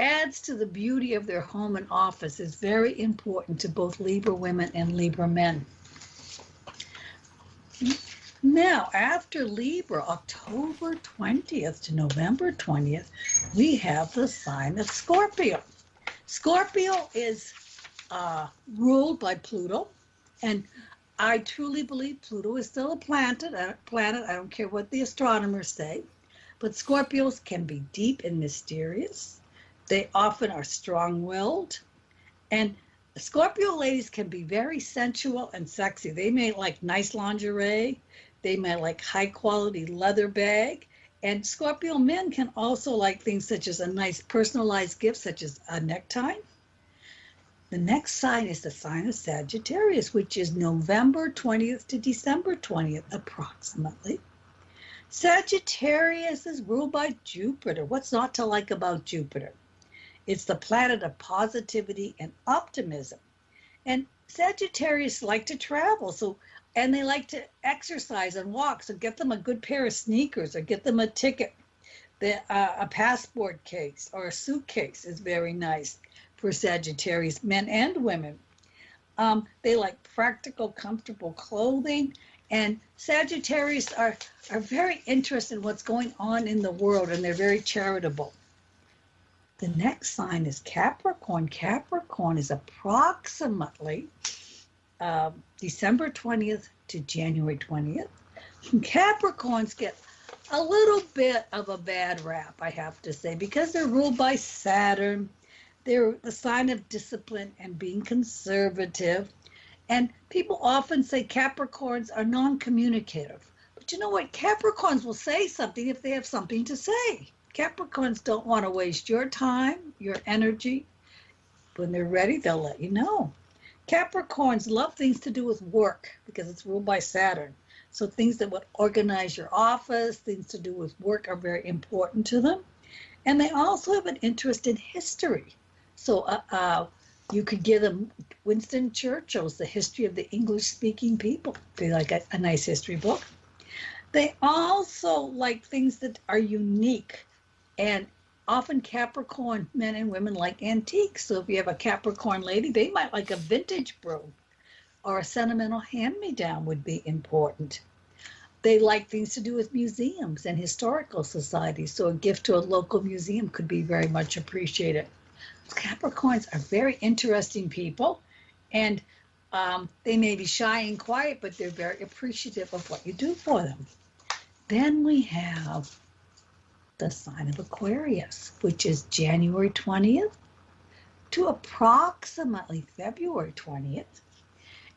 adds to the beauty of their home and office is very important to both Libra women and Libra men. Now, after Libra, October 20th to November 20th, we have the sign of Scorpio. Scorpio is ruled by Pluto, and I truly believe Pluto is still a planet. I don't care what the astronomers say, but Scorpios can be deep and mysterious. They often are strong-willed, and Scorpio ladies can be very sensual and sexy. They may like nice lingerie. They may like high-quality leather bag. And Scorpio men can also like things such as a nice personalized gift, such as a necktie. The next sign is the sign of Sagittarius, which is November 20th to December 20th, approximately. Sagittarius is ruled by Jupiter. What's not to like about Jupiter? It's the planet of positivity and optimism. And Sagittarius like to travel, and they like to exercise and walk, so get them a good pair of sneakers or get them a ticket. A passport case or a suitcase is very nice for Sagittarius, men and women. They like practical, comfortable clothing, and Sagittarius are very interested in what's going on in the world, and they're very charitable. The next sign is Capricorn. Capricorn is approximately December 20th to January 20th. Capricorns get a little bit of a bad rap, I have to say, because they're ruled by Saturn. They're the sign of discipline and being conservative. And people often say Capricorns are non-communicative. But you know what? Capricorns will say something if they have something to say. Capricorns don't want to waste your time, your energy. When they're ready, they'll let you know. Capricorns love things to do with work because it's ruled by Saturn. So things that would organize your office, things to do with work are very important to them. And they also have an interest in history. So you could give them Winston Churchill's The History of the English-Speaking People. They like a nice history book. They also like things that are unique. And often Capricorn men and women like antiques. So if you have a Capricorn lady, they might like a vintage broom, or a sentimental hand-me-down would be important. They like things to do with museums and historical societies. So a gift to a local museum could be very much appreciated. Capricorns are very interesting people, and they may be shy and quiet, but they're very appreciative of what you do for them. Then we have the sign of Aquarius, which is January 20th to approximately February 20th.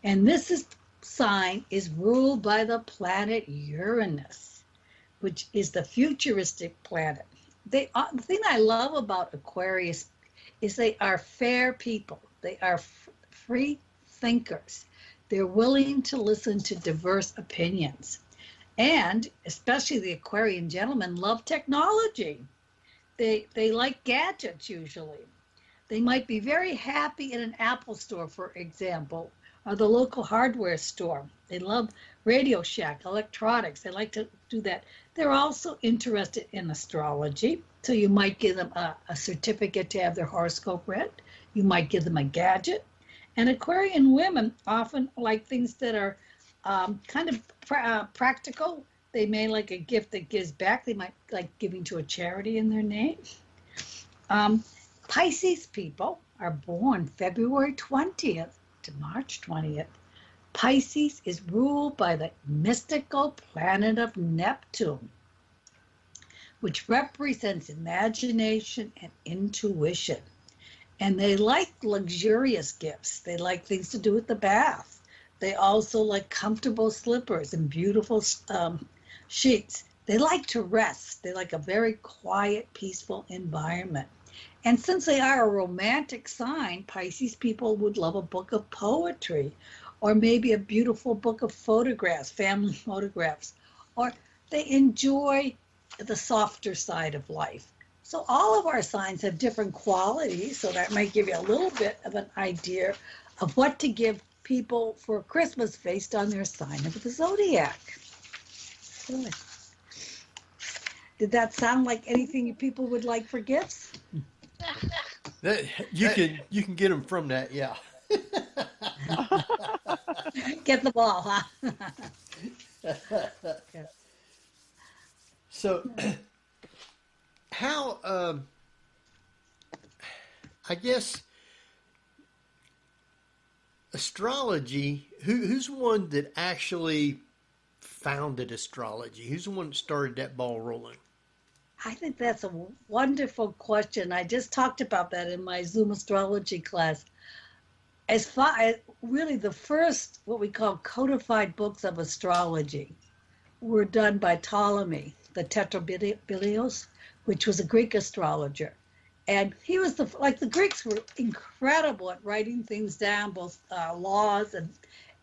And this sign is ruled by the planet Uranus, which is the futuristic planet. The thing I love about Aquarius is they are fair people. They are free thinkers. They're willing to listen to diverse opinions. And especially the Aquarian gentlemen love technology. They like gadgets usually. They might be very happy in an Apple store, for example, or the local hardware store. They love Radio Shack, electronics. They like to do that. They're also interested in astrology. So you might give them a certificate to have their horoscope read. You might give them a gadget. And Aquarian women often like things that are kind of practical. They may like a gift that gives back. They might like giving to a charity in their name. Pisces people are born February 20th to March 20th. Pisces is ruled by the mystical planet of Neptune, which represents imagination and intuition. And they like luxurious gifts. They like things to do with the bath. They also like comfortable slippers and beautiful sheets. They like to rest. They like a very quiet, peaceful environment. And since they are a romantic sign, Pisces people would love a book of poetry, or maybe a beautiful book of photographs, family photographs, or they enjoy the softer side of life. So all of our signs have different qualities, so that might give you a little bit of an idea of what to give people for Christmas based on their sign of the zodiac. Good. Did that sound like anything you people would like for gifts? You can get them from that, yeah. Get the ball, huh? Yeah. So, how, I guess, astrology, who's the one that actually founded astrology? Who's the one that started that ball rolling? I think that's a wonderful question. I just talked about that in my Zoom astrology class. As far as really the first, what we call codified books of astrology, were done by Ptolemy, the Tetrabilios, which was a Greek astrologer. And he was like the Greeks were incredible at writing things down, both laws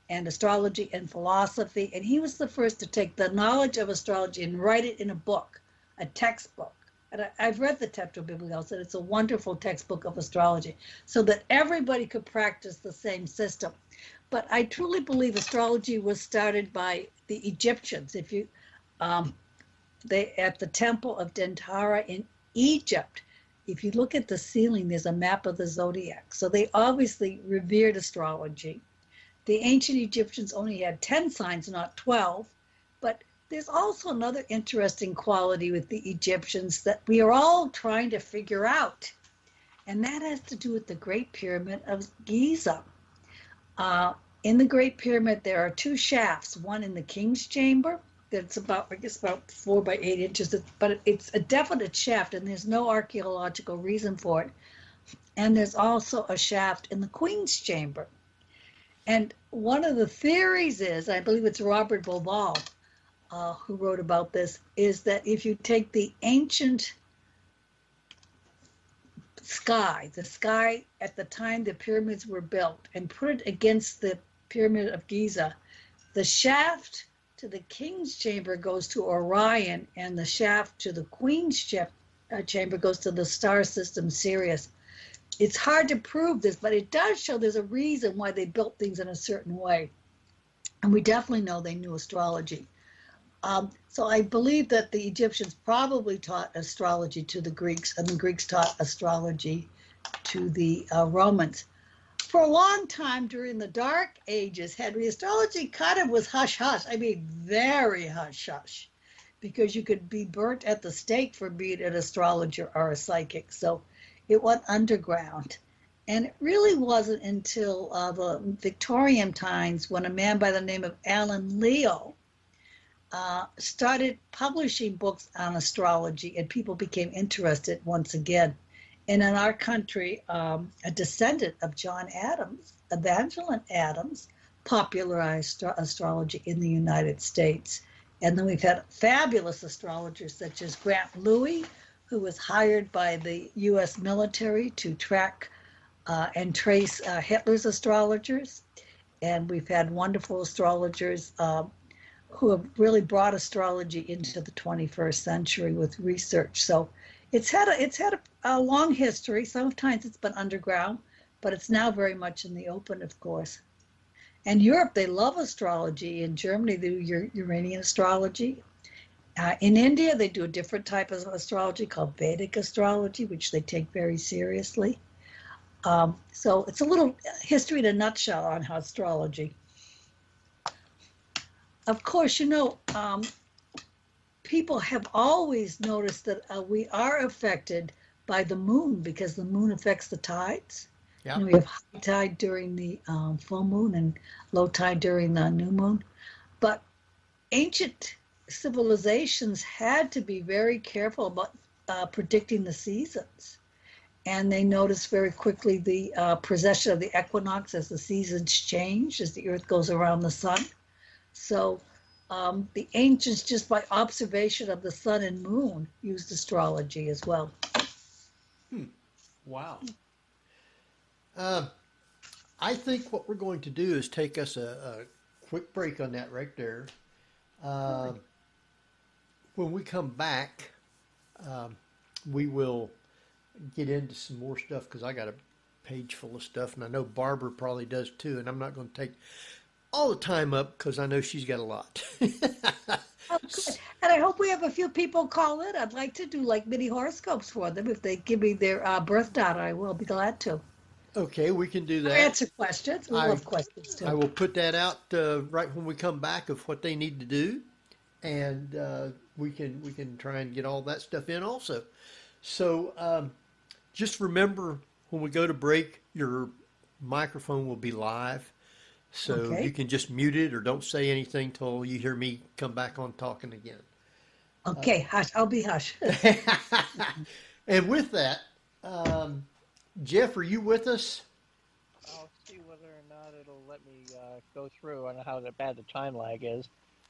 and astrology and philosophy. And he was the first to take the knowledge of astrology and write it in a book, a textbook. And I've read the Tetrabilios, and it's a wonderful textbook of astrology, so that everybody could practice the same system. But I truly believe astrology was started by the Egyptians. If you, they at the Temple of Dentara in Egypt, if you look at the ceiling, there's a map of the zodiac. So they obviously revered astrology. The ancient Egyptians only had 10 signs, not 12. But there's also another interesting quality with the Egyptians that we are all trying to figure out. And that has to do with the Great Pyramid of Giza. In the Great Pyramid, there are two shafts, one in the King's Chamber, that's about, I guess, about 4 by 8 inches, but it's a definite shaft, and there's no archaeological reason for it. And there's also a shaft in the Queen's Chamber. And one of the theories is, I believe it's Robert Bauval who wrote about this, is that if you take the ancient the sky at the time the pyramids were built, and put it against the Pyramid of Giza, the shaft to the King's Chamber goes to Orion, and the shaft to the Queen's Chamber goes to the star system Sirius. It's hard to prove this, but it does show there's a reason why they built things in a certain way. And we definitely know they knew astrology. So I believe that the Egyptians probably taught astrology to the Greeks, and the Greeks taught astrology to the Romans. For a long time during the Dark Ages, Henry, astrology kind of was hush-hush. I mean, very hush-hush, because you could be burnt at the stake for being an astrologer or a psychic. So it went underground. And it really wasn't until the Victorian times when a man by the name of Alan Leo started publishing books on astrology, and people became interested once again. And in our country, a descendant of John Adams, Evangeline Adams, popularized astrology in the United States. And then we've had fabulous astrologers such as Grant Louis, who was hired by the U.S. military to track and trace Hitler's astrologers. And we've had wonderful astrologers who have really brought astrology into the 21st century with research. So it's had a long history. Sometimes it's been underground, but it's now very much in the open, of course. And Europe, they love astrology. In Germany, they do Uranian astrology. In India, they do a different type of astrology called Vedic astrology, which they take very seriously. So it's a little history in a nutshell on how astrology. Of course, people have always noticed that we are affected by the moon, because the moon affects the tides. Yeah. We have high tide during the full moon and low tide during the new moon. But ancient civilizations had to be very careful about predicting the seasons. And they noticed very quickly the precession of the equinox as the seasons change, as the earth goes around the sun. So the ancients, just by observation of the sun and moon, used astrology as well. Wow. I think what we're going to do is take us a quick break on that right there. When we come back, we will get into some more stuff, because I got a page full of stuff, and I know Barbara probably does too, and I'm not going to take all the time up because I know she's got a lot. Oh, good. And I hope we have a few people call in. I'd like to do like mini horoscopes for them. If they give me their birth data, I will be glad to. Okay, we can do that. Answer questions. We love questions too. I will put that out right when we come back of what they need to do, and we can try and get all that stuff in also. So just remember when we go to break, your microphone will be live, so Okay. you can just mute it or don't say anything till you hear me come back on talking again. Okay, hush. I'll be hush. And with that, Jeff, are you with us? I'll see whether or not it'll let me go through. I don't know how bad the time lag is.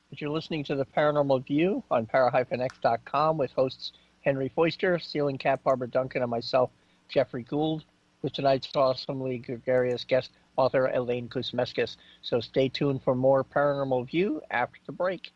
But you're listening to the Paranormal View on para-x.com with hosts Henry Foister, Ceiling Cat Barbara Duncan, and myself, Jeffrey Gould, with tonight's awesomely gregarious guest, author Elaine Kuzmeskus. So stay tuned for more Paranormal View after the break.